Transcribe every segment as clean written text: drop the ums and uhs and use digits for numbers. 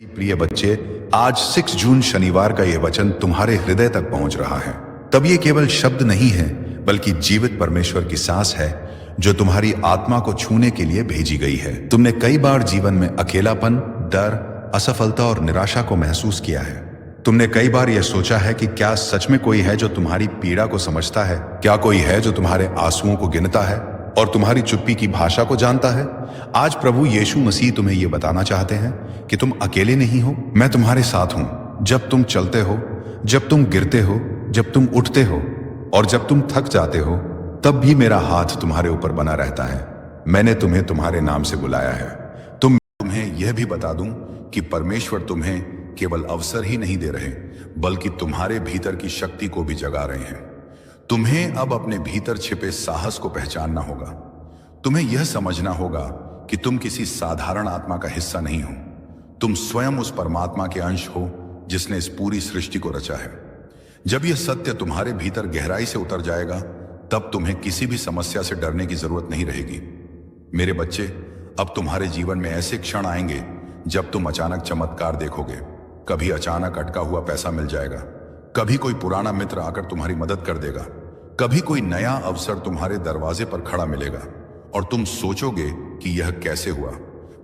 प्रिय बच्चे, आज 6 जून शनिवार का यह वचन तुम्हारे हृदय तक पहुंच रहा है। तब ये केवल शब्द नहीं है, बल्कि जीवित परमेश्वर की सांस है जो तुम्हारी आत्मा को छूने के लिए भेजी गई है। तुमने कई बार जीवन में अकेलापन, डर, असफलता और निराशा को महसूस किया है। तुमने कई बार यह सोचा है कि क्या सच में कोई है जो तुम्हारी पीड़ा को समझता है? क्या कोई है जो तुम्हारे आंसुओं को गिनता है और तुम्हारी चुप्पी की भाषा को जानता है? आज प्रभु यीशु मसीह तुम्हें यह बताना चाहते हैं कि तुम अकेले नहीं हो। मैं तुम्हारे साथ हूं। जब तुम चलते हो, जब तुम गिरते हो, जब तुम उठते हो और जब तुम थक जाते हो, तब भी मेरा हाथ तुम्हारे ऊपर बना रहता है। मैंने तुम्हें तुम्हारे नाम से बुलाया है। तुम्हें यह भी बता दूं कि परमेश्वर तुम्हें केवल अवसर ही नहीं दे रहे, बल्कि तुम्हारे भीतर की शक्ति को भी जगा रहे हैं। तुम्हें अब अपने भीतर छिपे साहस को पहचानना होगा। तुम्हें यह समझना होगा कि तुम किसी साधारण आत्मा का हिस्सा नहीं हो। तुम स्वयं उस परमात्मा के अंश हो जिसने इस पूरी सृष्टि को रचा है। जब यह सत्य तुम्हारे भीतर गहराई से उतर जाएगा, तब तुम्हें किसी भी समस्या से डरने की जरूरत नहीं रहेगी। मेरे बच्चे, अब तुम्हारे जीवन में ऐसे क्षण आएंगे जब तुम अचानक चमत्कार देखोगे। कभी अचानक अटका हुआ पैसा मिल जाएगा, कभी कोई पुराना मित्र आकर तुम्हारी मदद कर देगा, कभी कोई नया अवसर तुम्हारे दरवाजे पर खड़ा मिलेगा और तुम सोचोगे कि यह कैसे हुआ।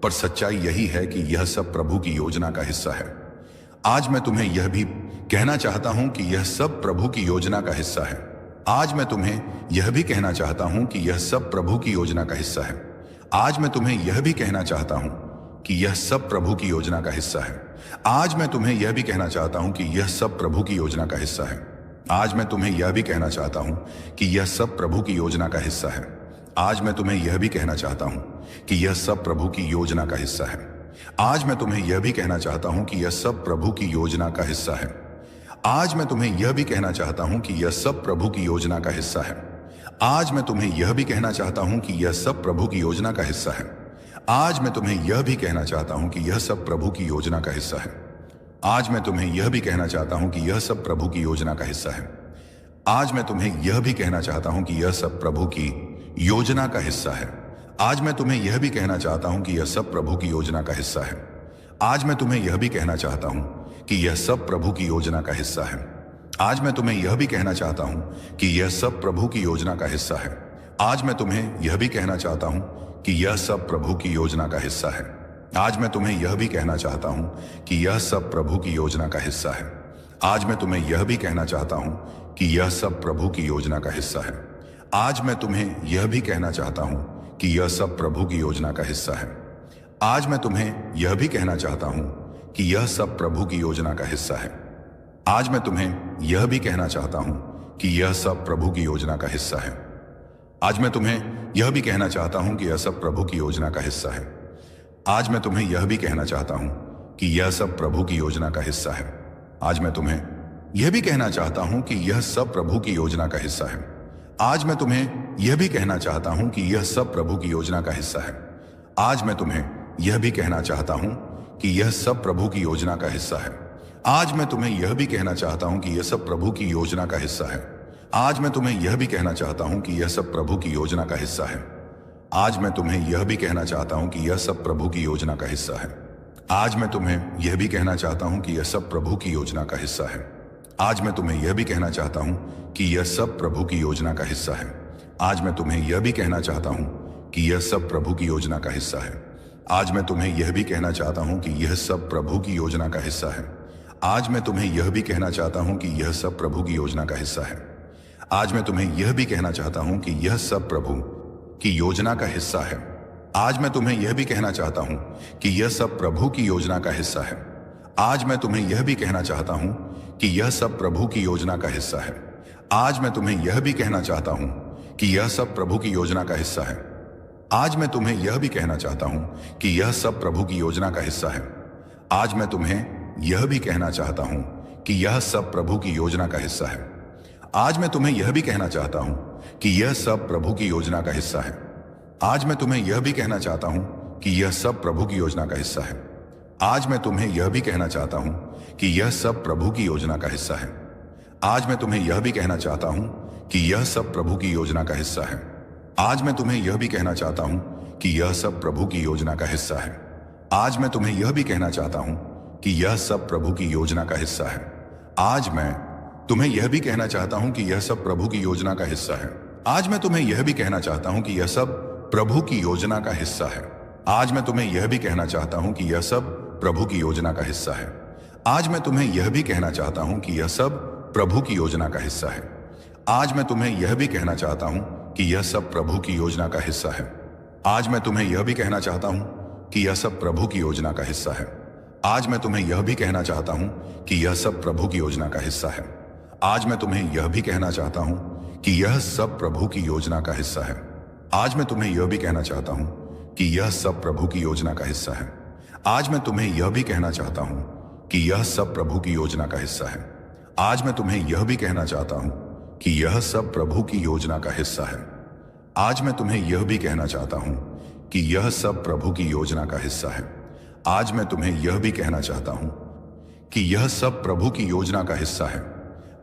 पर सच्चाई यही है कि यह सब प्रभु की योजना का हिस्सा है। आज मैं तुम्हें यह भी कहना चाहता हूं कि यह सब प्रभु की योजना का हिस्सा है। आज मैं तुम्हें यह भी कहना चाहता हूं कि यह सब प्रभु की योजना का हिस्सा है। आज मैं तुम्हें यह भी कहना चाहता हूं कि यह सब प्रभु की योजना का हिस्सा है। आज मैं तुम्हें यह भी कहना चाहता हूं कि यह सब प्रभु की योजना का हिस्सा है। आज मैं तुम्हें यह भी कहना चाहता हूं कि यह सब प्रभु की योजना का हिस्सा है। आज मैं तुम्हें यह भी कहना चाहता हूं कि यह सब प्रभु की योजना का हिस्सा है। आज मैं तुम्हें यह भी कहना चाहता हूं कि यह सब प्रभु की योजना का हिस्सा है। आज मैं तुम्हें यह भी कहना चाहता हूं कि यह सब प्रभु की योजना का हिस्सा है। आज मैं तुम्हें यह भी कहना चाहता हूं कि यह सब प्रभु की योजना का हिस्सा है। आज मैं तुम्हें यह भी कहना चाहता हूं कि यह सब प्रभु की योजना का हिस्सा है। आज मैं तुम्हें यह भी कहना चाहता हूं कि यह सब प्रभु की योजना का हिस्सा है। आज मैं तुम्हें यह भी कहना चाहता हूं कि यह सब प्रभु की योजना का हिस्सा है। आज मैं तुम्हें यह भी कहना चाहता हूं कि यह सब प्रभु की योजना का हिस्सा है। आज मैं तुम्हें यह भी कहना चाहता हूं कि यह सब प्रभु की योजना का हिस्सा है। आज मैं तुम्हें यह भी कहना चाहता हूं कि यह सब प्रभु की योजना का हिस्सा है। आज मैं तुम्हें यह भी कहना चाहता हूं कि यह सब प्रभु की योजना का हिस्सा है। आज मैं तुम्हें यह भी कहना चाहता हूं कि यह सब प्रभु की योजना का हिस्सा है। आज मैं तुम्हें यह भी कहना चाहता हूं कि यह सब प्रभु की योजना का हिस्सा है। आज मैं तुम्हें यह भी कहना चाहता हूं कि यह सब प्रभु की योजना का हिस्सा है। आज मैं तुम्हें यह भी कहना चाहता हूं कि यह सब प्रभु की योजना का हिस्सा है। आज मैं तुम्हें यह भी कहना चाहता हूं कि यह सब प्रभु की योजना का हिस्सा है। आज मैं तुम्हें यह भी कहना चाहता हूं कि यह सब प्रभु की योजना का हिस्सा है। आज मैं तुम्हें यह भी कहना चाहता हूं कि यह सब प्रभु की योजना का हिस्सा है। आज मैं तुम्हें यह भी कहना चाहता हूं कि यह सब प्रभु की योजना का हिस्सा है। आज मैं तुम्हें यह भी कहना चाहता हूं कि यह सब प्रभु की योजना का हिस्सा है। आज मैं तुम्हें यह भी कहना चाहता हूं कि यह सब प्रभु की योजना का हिस्सा है। आज मैं तुम्हें यह भी कहना चाहता हूं कि यह सब प्रभु की योजना का हिस्सा है। आज मैं तुम्हें यह भी कहना चाहता हूं कि यह सब प्रभु की योजना का हिस्सा है। आज मैं तुम्हें यह भी कहना चाहता हूं कि यह सब प्रभु की योजना का हिस्सा है। आज मैं तुम्हें यह भी कहना चाहता हूं कि यह सब प्रभु की योजना का हिस्सा है। आज मैं तुम्हें यह भी कहना चाहता हूं कि यह सब प्रभु की योजना का हिस्सा है। आज मैं तुम्हें यह भी कहना चाहता हूं कि यह सब प्रभु की योजना का हिस्सा है। आज मैं तुम्हें यह भी कहना चाहता हूं कि यह सब प्रभु की योजना का हिस्सा है। आज मैं तुम्हें यह भी कहना चाहता हूं कि यह सब प्रभु की योजना का हिस्सा है। आज मैं तुम्हें यह भी कहना चाहता हूं कि यह सब प्रभु की योजना का हिस्सा है। आज मैं तुम्हें यह भी कहना चाहता हूं कि यह सब प्रभु की योजना का हिस्सा है। आज मैं तुम्हें यह भी कहना चाहता हूं कि यह सब प्रभु की योजना का हिस्सा है। आज मैं तुम्हें यह भी कहना चाहता हूं कि यह सब प्रभु की योजना का हिस्सा है। आज मैं तुम्हें यह भी कहना चाहता हूं कि यह सब प्रभु की योजना का हिस्सा है। आज मैं तुम्हें यह भी कहना चाहता हूं कि यह सब प्रभु की योजना का हिस्सा है। आज मैं तुम्हें यह भी कहना चाहता हूं कि यह सब प्रभु की योजना का हिस्सा है। आज मैं तुम्हें यह भी कहना चाहता हूं कि यह सब प्रभु की योजना का हिस्सा है। आज मैं तुम्हें यह भी कहना चाहता हूं कि यह सब प्रभु की योजना का हिस्सा है। आज मैं तुम्हें यह भी कहना चाहता हूं कि यह सब प्रभु की योजना का हिस्सा है। आज मैं तुम्हें यह भी कहना चाहता हूं कि यह सब प्रभु की योजना का हिस्सा है। आज मैं तुम्हें यह भी कहना चाहता हूं कि यह सब प्रभु की योजना का हिस्सा है। आज मैं तुम्हें यह भी कहना चाहता हूं कि यह सब प्रभु की योजना का हिस्सा है। आज मैं तुम्हें यह भी कहना चाहता हूं कि यह सब प्रभु की योजना का हिस्सा है। आज मैं तुम्हें यह भी कहना चाहता हूं कि यह सब प्रभु की योजना का हिस्सा है। आज मैं तुम्हें यह भी कहना चाहता हूं कि यह सब प्रभु की योजना का हिस्सा है। आज मैं तुम्हें यह भी कहना चाहता हूं कि यह सब प्रभु की योजना का हिस्सा है। आज मैं तुम्हें यह भी कहना चाहता हूं कि यह सब प्रभु की योजना का हिस्सा है। आज मैं तुम्हें यह भी कहना चाहता हूं कि यह सब प्रभु की योजना का हिस्सा है। आज मैं तुम्हें यह भी कहना चाहता हूं कि यह सब प्रभु की योजना का हिस्सा है। आज मैं तुम्हें यह भी कहना चाहता हूं कि यह सब प्रभु की योजना का हिस्सा है। आज मैं तुम्हें यह भी कहना चाहता हूं कि यह सब प्रभु की योजना का हिस्सा है। आज मैं तुम्हें यह भी कहना चाहता हूं कि यह सब प्रभु की योजना का हिस्सा है। आज मैं तुम्हें यह भी कहना चाहता हूं कि यह सब प्रभु की योजना का हिस्सा है। आज मैं तुम्हें यह भी कहना चाहता हूं कि यह सब प्रभु की योजना का हिस्सा है।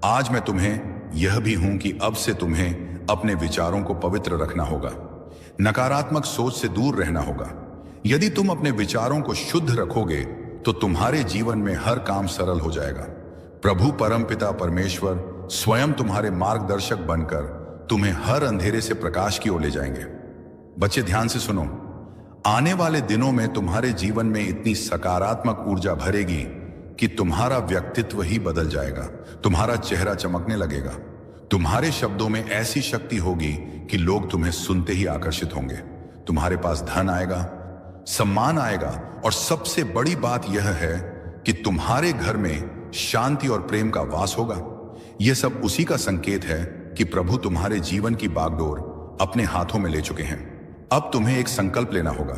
आज मैं तुम्हें यह भी हूं कि अब से तुम्हें अपने विचारों को पवित्र रखना होगा, नकारात्मक सोच से दूर रहना होगा। यदि तुम अपने विचारों को शुद्ध रखोगे तो तुम्हारे जीवन में हर काम सरल हो जाएगा। प्रभु परमपिता परमेश्वर स्वयं तुम्हारे मार्गदर्शक बनकर तुम्हें हर अंधेरे से प्रकाश की ओर ले जाएंगे। बच्चे ध्यान से सुनो, आने वाले दिनों में तुम्हारे जीवन में इतनी सकारात्मक ऊर्जा भरेगी कि तुम्हारा व्यक्तित्व ही बदल जाएगा। तुम्हारा चेहरा चमकने लगेगा। तुम्हारे शब्दों में ऐसी शक्ति होगी कि लोग तुम्हें सुनते ही आकर्षित होंगे। तुम्हारे पास धन आएगा, सम्मान आएगा और सबसे बड़ी बात यह है कि तुम्हारे घर में शांति और प्रेम का वास होगा। यह सब उसी का संकेत है कि प्रभु तुम्हारे जीवन की बागडोर अपने हाथों में ले चुके हैं। अब तुम्हें एक संकल्प लेना होगा।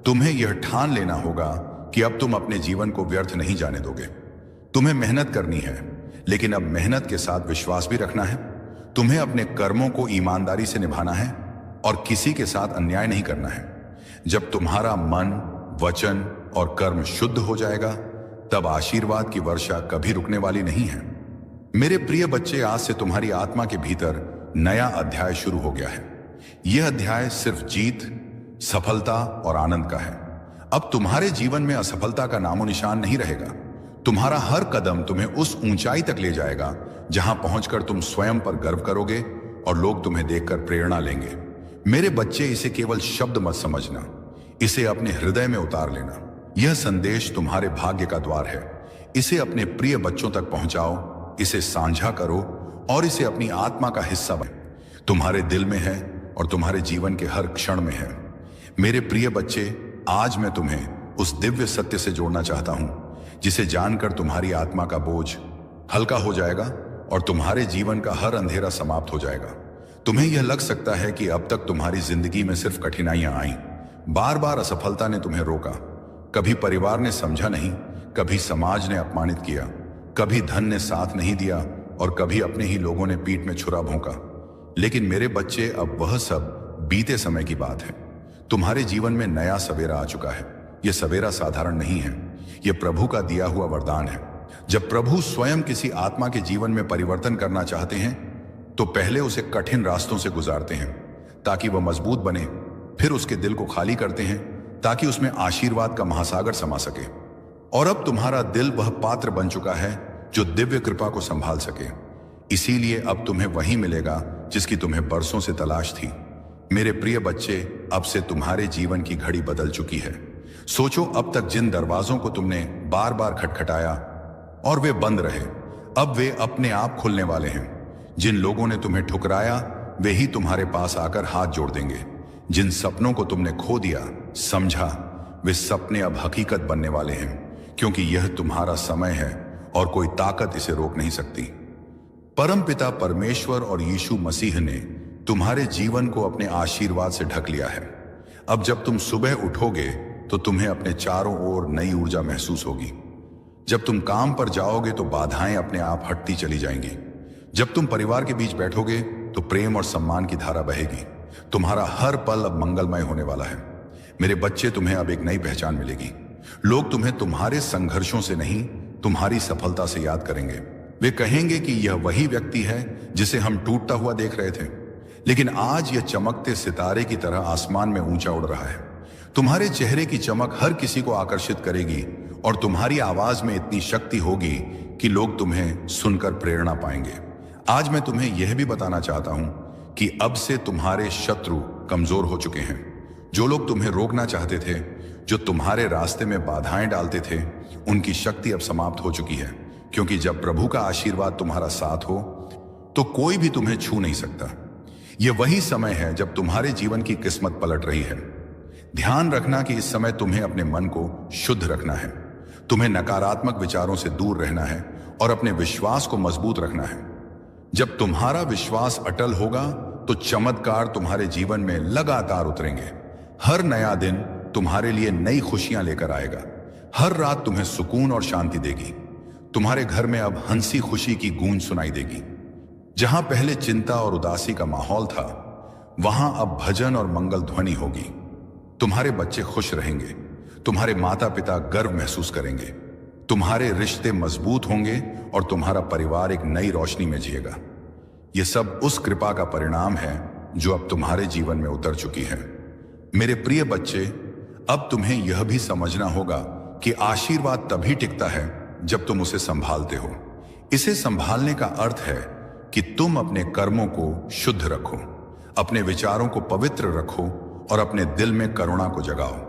तुम्हें यह ठान लेना होगा कि अब तुम अपने जीवन को व्यर्थ नहीं जाने दोगे। तुम्हें मेहनत करनी है, लेकिन अब मेहनत के साथ विश्वास भी रखना है। तुम्हें अपने कर्मों को ईमानदारी से निभाना है और किसी के साथ अन्याय नहीं करना है। जब तुम्हारा मन, वचन और कर्म शुद्ध हो जाएगा, तब आशीर्वाद की वर्षा कभी रुकने वाली नहीं है। मेरे प्रिय बच्चे, आज से तुम्हारी आत्मा के भीतर नया अध्याय शुरू हो गया है। यह अध्याय सिर्फ जीत, सफलता और आनंद का है। अब तुम्हारे जीवन में असफलता का नामो निशान नहीं रहेगा। तुम्हारा हर कदम तुम्हें उस ऊंचाई तक ले जाएगा जहां पहुंचकर तुम स्वयं पर गर्व करोगे और लोग तुम्हें देखकर प्रेरणा लेंगे। मेरे बच्चे, इसे केवल शब्द मत समझना, इसे अपने हृदय में उतार लेना। यह संदेश तुम्हारे भाग्य का द्वार है। इसे अपने प्रिय बच्चों तक पहुंचाओ, इसे साझा करो और इसे अपनी आत्मा का हिस्सा बनो। तुम्हारे दिल में है और तुम्हारे जीवन के हर क्षण में है। मेरे प्रिय बच्चे, आज मैं तुम्हें उस दिव्य सत्य से जोड़ना चाहता हूं जिसे जानकर तुम्हारी आत्मा का बोझ हल्का हो जाएगा और तुम्हारे जीवन का हर अंधेरा समाप्त हो जाएगा। तुम्हें यह लग सकता है कि अब तक तुम्हारी जिंदगी में सिर्फ कठिनाइयां आई, बार बार असफलता ने तुम्हें रोका। कभी परिवार ने समझा नहीं, कभी समाज ने अपमानित किया, कभी धन ने साथ नहीं दिया और कभी अपने ही लोगों ने पीठ में छुरा भोंका। लेकिन मेरे बच्चे, अब वह सब बीते समय की बात है। तुम्हारे जीवन में नया सवेरा आ चुका है। यह सवेरा साधारण नहीं है, यह प्रभु का दिया हुआ वरदान है। जब प्रभु स्वयं किसी आत्मा के जीवन में परिवर्तन करना चाहते हैं तो पहले उसे कठिन रास्तों से गुजारते हैं ताकि वह मजबूत बने। फिर उसके दिल को खाली करते हैं ताकि उसमें आशीर्वाद का महासागर समा सके। और अब तुम्हारा दिल वह पात्र बन चुका है जो दिव्य कृपा को संभाल सके। इसीलिए अब तुम्हें वही मिलेगा जिसकी तुम्हें बरसों से तलाश थी। मेरे प्रिय बच्चे, अब से तुम्हारे जीवन की घड़ी बदल चुकी है। सोचो, अब तक जिन दरवाजों को तुमने बार बार खटखटाया और वे बंद रहे, अब वे अपने आप खुलने वाले हैं। जिन लोगों ने तुम्हें ठुकराया, वे ही तुम्हारे पास आकर हाथ जोड़ देंगे। जिन सपनों को तुमने खो दिया, समझा, वे सपने अब हकीकत बनने वाले हैं, क्योंकि यह तुम्हारा समय है और कोई ताकत इसे रोक नहीं सकती। परमपिता परमेश्वर और यीशु मसीह ने तुम्हारे जीवन को अपने आशीर्वाद से ढक लिया है। अब जब तुम सुबह उठोगे तो तुम्हें अपने चारों ओर नई ऊर्जा महसूस होगी। जब तुम काम पर जाओगे तो बाधाएं अपने आप हटती चली जाएंगी। जब तुम परिवार के बीच बैठोगे तो प्रेम और सम्मान की धारा बहेगी। तुम्हारा हर पल अब मंगलमय होने वाला है। मेरे बच्चे, तुम्हें अब एक नई पहचान मिलेगी। लोग तुम्हें तुम्हारे संघर्षों से नहीं, तुम्हारी सफलता से याद करेंगे। वे कहेंगे कि यह वही व्यक्ति है जिसे हम टूटता हुआ देख रहे थे, लेकिन आज यह चमकते सितारे की तरह आसमान में ऊंचा उड़ रहा है। तुम्हारे चेहरे की चमक हर किसी को आकर्षित करेगी और तुम्हारी आवाज में इतनी शक्ति होगी कि लोग तुम्हें सुनकर प्रेरणा पाएंगे। आज मैं तुम्हें यह भी बताना चाहता हूं कि अब से तुम्हारे शत्रु कमजोर हो चुके हैं। जो लोग तुम्हें रोकना चाहते थे, जो तुम्हारे रास्ते में बाधाएं डालते थे, उनकी शक्ति अब समाप्त हो चुकी है, क्योंकि जब प्रभु का आशीर्वाद तुम्हारा साथ हो तो कोई भी तुम्हें छू नहीं सकता। यह वही समय है जब तुम्हारे जीवन की किस्मत पलट रही है। ध्यान रखना कि इस समय तुम्हें अपने मन को शुद्ध रखना है, तुम्हें नकारात्मक विचारों से दूर रहना है और अपने विश्वास को मजबूत रखना है। जब तुम्हारा विश्वास अटल होगा तो चमत्कार तुम्हारे जीवन में लगातार उतरेंगे। हर नया दिन तुम्हारे लिए नई खुशियां लेकर आएगा। हर रात तुम्हें सुकून और शांति देगी। तुम्हारे घर में अब हंसी खुशी की गूंज सुनाई देगी। जहां पहले चिंता और उदासी का माहौल था, वहां अब भजन और मंगल ध्वनि होगी। तुम्हारे बच्चे खुश रहेंगे, तुम्हारे माता पिता गर्व महसूस करेंगे, तुम्हारे रिश्ते मजबूत होंगे और तुम्हारा परिवार एक नई रोशनी में जिएगा। यह सब उस कृपा का परिणाम है जो अब तुम्हारे जीवन में उतर चुकी है। मेरे प्रिय बच्चे, अब तुम्हें यह भी समझना होगा कि आशीर्वाद तभी टिकता है जब तुम उसे संभालते हो। इसे संभालने का अर्थ है कि तुम अपने कर्मों को शुद्ध रखो, अपने विचारों को पवित्र रखो और अपने दिल में करुणा को जगाओ।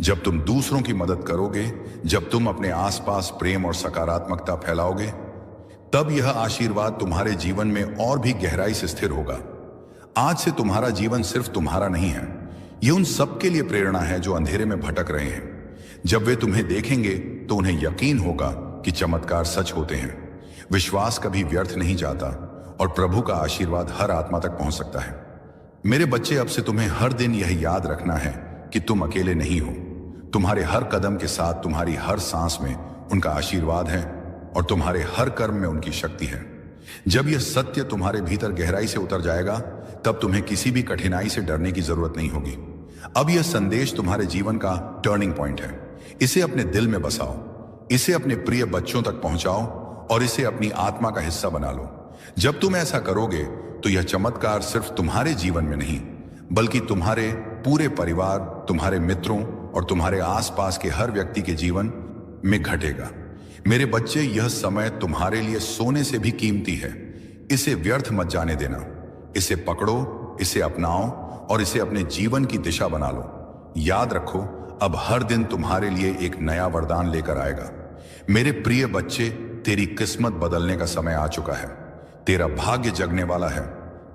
जब तुम दूसरों की मदद करोगे, जब तुम अपने आसपास प्रेम और सकारात्मकता फैलाओगे, तब यह आशीर्वाद तुम्हारे जीवन में और भी गहराई से स्थिर होगा। आज से तुम्हारा जीवन सिर्फ तुम्हारा नहीं है, यह उन सबके लिए प्रेरणा है जो अंधेरे में भटक रहे हैं। जब वे तुम्हें देखेंगे तो उन्हें यकीन होगा कि चमत्कार सच होते हैं, विश्वास कभी व्यर्थ नहीं जाता और प्रभु का आशीर्वाद हर आत्मा तक पहुंच सकता है। मेरे बच्चे, अब से तुम्हें हर दिन यह याद रखना है कि तुम अकेले नहीं हो। तुम्हारे हर कदम के साथ, तुम्हारी हर सांस में उनका आशीर्वाद है और तुम्हारे हर कर्म में उनकी शक्ति है। जब यह सत्य तुम्हारे भीतर गहराई से उतर जाएगा, तब तुम्हें किसी भी कठिनाई से डरने की जरूरत नहीं होगी। अब यह संदेश तुम्हारे जीवन का टर्निंग पॉइंट है। इसे अपने दिल में बसाओ, इसे अपने प्रिय बच्चों तक पहुंचाओ और इसे अपनी आत्मा का हिस्सा बना लो। जब तुम ऐसा करोगे तो यह चमत्कार सिर्फ तुम्हारे जीवन में नहीं, बल्कि तुम्हारे पूरे परिवार, तुम्हारे मित्रों और तुम्हारे आसपास के हर व्यक्ति के जीवन में घटेगा। मेरे बच्चे, यह समय तुम्हारे लिए सोने से भी कीमती है। इसे व्यर्थ मत जाने देना। इसे पकड़ो, इसे अपनाओ और इसे अपने जीवन की दिशा बना लो। याद रखो, अब हर दिन तुम्हारे लिए एक नया वरदान लेकर आएगा। मेरे प्रिय बच्चे, तेरी किस्मत बदलने का समय आ चुका है। तेरा भाग्य जगने वाला है।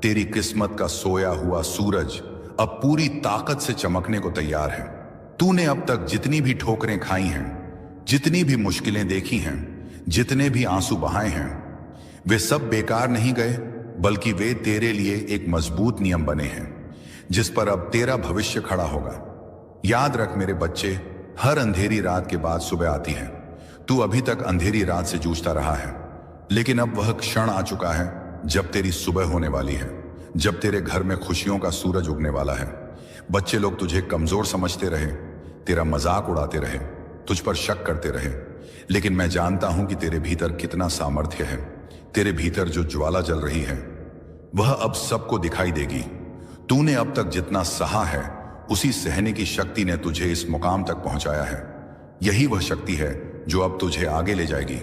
तेरी किस्मत का सोया हुआ सूरज अब पूरी ताकत से चमकने को तैयार है। तूने अब तक जितनी भी ठोकरें खाई हैं, जितनी भी मुश्किलें देखी हैं, जितने भी आंसू बहाए हैं, वे सब बेकार नहीं गए, बल्कि वे तेरे लिए एक मजबूत नियम बने हैं जिस पर अब तेरा भविष्य खड़ा होगा। याद रख मेरे बच्चे, हर अंधेरी रात के बाद सुबह आती है। तू अभी तक अंधेरी रात से जूझता रहा है, लेकिन अब वह क्षण आ चुका है जब तेरी सुबह होने वाली है, जब तेरे घर में खुशियों का सूरज उगने वाला है। बच्चे लोग तुझे कमजोर समझते रहे, तेरा मजाक उड़ाते रहे, तुझ पर शक करते रहे, लेकिन मैं जानता हूं कि तेरे भीतर कितना सामर्थ्य है। तेरे भीतर जो ज्वाला जल रही है, वह अब सबको दिखाई देगी। तूने अब तक जितना सहा है, उसी सहने की शक्ति ने तुझे इस मुकाम तक पहुंचाया है। यही वह शक्ति है जो अब तुझे आगे ले जाएगी।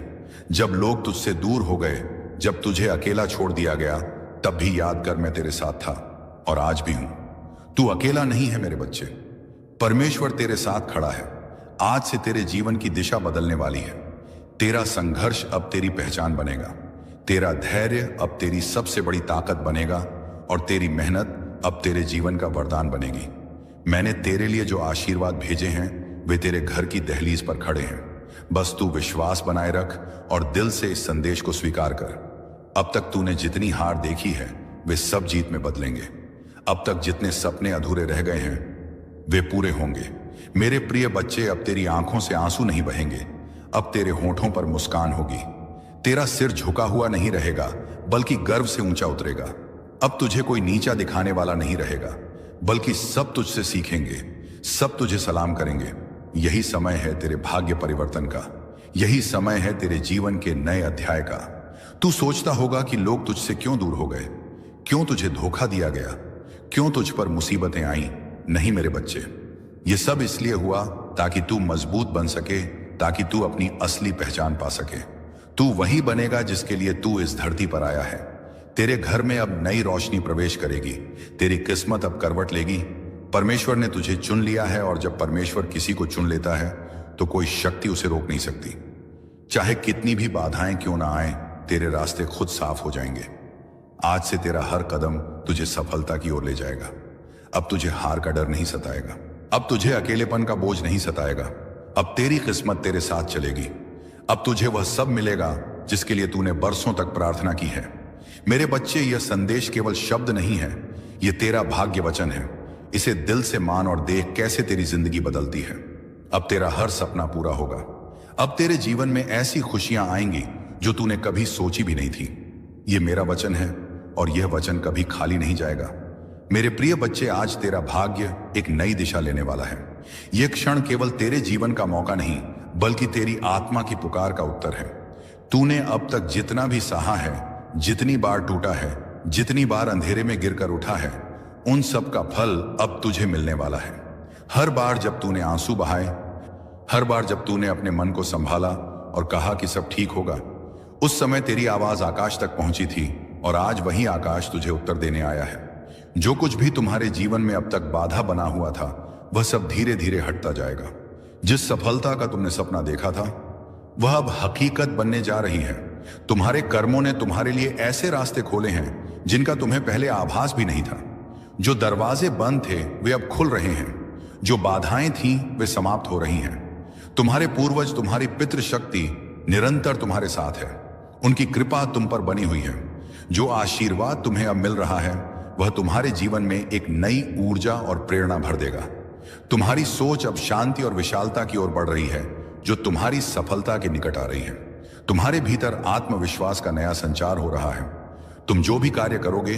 जब लोग तुझसे दूर हो गए, जब तुझे अकेला छोड़ दिया गया, तब भी याद कर मैं तेरे साथ था और आज भी हूं। तू अकेला नहीं है मेरे बच्चे, परमेश्वर तेरे साथ खड़ा है। आज से तेरे जीवन की दिशा बदलने वाली है। तेरा संघर्ष अब तेरी पहचान बनेगा, तेरा धैर्य अब तेरी सबसे बड़ी ताकत बनेगा और तेरी मेहनत अब तेरे जीवन का वरदान बनेगी। मैंने तेरे लिए जो आशीर्वाद भेजे हैं, वे तेरे घर की दहलीज पर खड़े हैं। बस तू विश्वास बनाए रख और दिल से इस संदेश को स्वीकार कर। अब तक तूने जितनी हार देखी है, वे सब जीत में बदलेंगे। अब तक जितने सपने अधूरे रह गए हैं, वे पूरे होंगे। मेरे प्रिय बच्चे, अब तेरी आंखों से आंसू नहीं बहेंगे, अब तेरे होठों पर मुस्कान होगी। तेरा सिर झुका हुआ नहीं रहेगा, बल्कि गर्व से ऊंचा उतरेगा। अब तुझे कोई नीचा दिखाने वाला नहीं रहेगा, बल्कि सब तुझसे सीखेंगे, सब तुझे सलाम करेंगे। यही समय है तेरे भाग्य परिवर्तन का, यही समय है तेरे जीवन के नए अध्याय का। तू सोचता होगा कि लोग तुझसे क्यों दूर हो गए, क्यों तुझे धोखा दिया गया, क्यों तुझ पर मुसीबतें आई। नहीं मेरे बच्चे, ये सब इसलिए हुआ ताकि तू मजबूत बन सके, ताकि तू अपनी असली पहचान पा सके। तू वही बनेगा जिसके लिए तू इस धरती पर आया है। तेरे घर में अब नई रोशनी प्रवेश करेगी, तेरी किस्मत अब करवट लेगी। परमेश्वर ने तुझे चुन लिया है और जब परमेश्वर किसी को चुन लेता है तो कोई शक्ति उसे रोक नहीं सकती। चाहे कितनी भी बाधाएं क्यों ना आए, तेरे रास्ते खुद साफ हो जाएंगे। आज से तेरा हर कदम तुझे सफलता की ओर ले जाएगा। अब तुझे हार का डर नहीं सताएगा, अब तुझे अकेलेपन का बोझ नहीं सताएगा। अब तेरी किस्मत तेरे साथ चलेगी। अब तुझे वह सब मिलेगा जिसके लिए तूने बरसों तक प्रार्थना की है। मेरे बच्चे, यह संदेश केवल शब्द नहीं है, यह तेरा भाग्य वचन है। इसे दिल से मान और देख कैसे तेरी जिंदगी बदलती है। अब तेरा हर सपना पूरा होगा। अब तेरे जीवन में ऐसी खुशियां आएंगी जो तूने कभी सोची भी नहीं थी। यह मेरा वचन है और यह वचन कभी खाली नहीं जाएगा। मेरे प्रिय बच्चे, आज तेरा भाग्य एक नई दिशा लेने वाला है। यह क्षण केवल तेरे जीवन का मौका नहीं, बल्कि तेरी आत्मा की पुकार का उत्तर है। तूने अब तक जितना भी सहा है, जितनी बार टूटा है, जितनी बार अंधेरे में गिरकर उठा है, उन सब का फल अब तुझे मिलने वाला है। हर बार जब तूने आंसू बहाए, हर बार जब तूने अपने मन को संभाला और कहा कि सब ठीक होगा, उस समय तेरी आवाज आकाश तक पहुंची थी और आज वही आकाश तुझे उत्तर देने आया है। जो कुछ भी तुम्हारे जीवन में अब तक बाधा बना हुआ था, वह सब धीरे धीरे हटता जाएगा। जिस सफलता का तुमने सपना देखा था, वह अब हकीकत बनने जा रही है। तुम्हारे कर्मों ने तुम्हारे लिए ऐसे रास्ते खोले हैं जिनका तुम्हें पहले आभास भी नहीं था। जो दरवाजे बंद थे वे अब खुल रहे हैं, जो बाधाएं थीं वे समाप्त हो रही हैं। तुम्हारे पूर्वज, तुम्हारी पितृशक्ति निरंतर तुम्हारे साथ है। उनकी कृपा तुम पर बनी हुई है। जो आशीर्वाद तुम्हें अब मिल रहा है वह तुम्हारे जीवन में एक नई ऊर्जा और प्रेरणा भर देगा। तुम्हारी सोच अब शांति और विशालता की ओर बढ़ रही है, जो तुम्हारी सफलता के निकट आ रही है। तुम्हारे भीतर आत्मविश्वास का नया संचार हो रहा है। तुम जो भी कार्य करोगे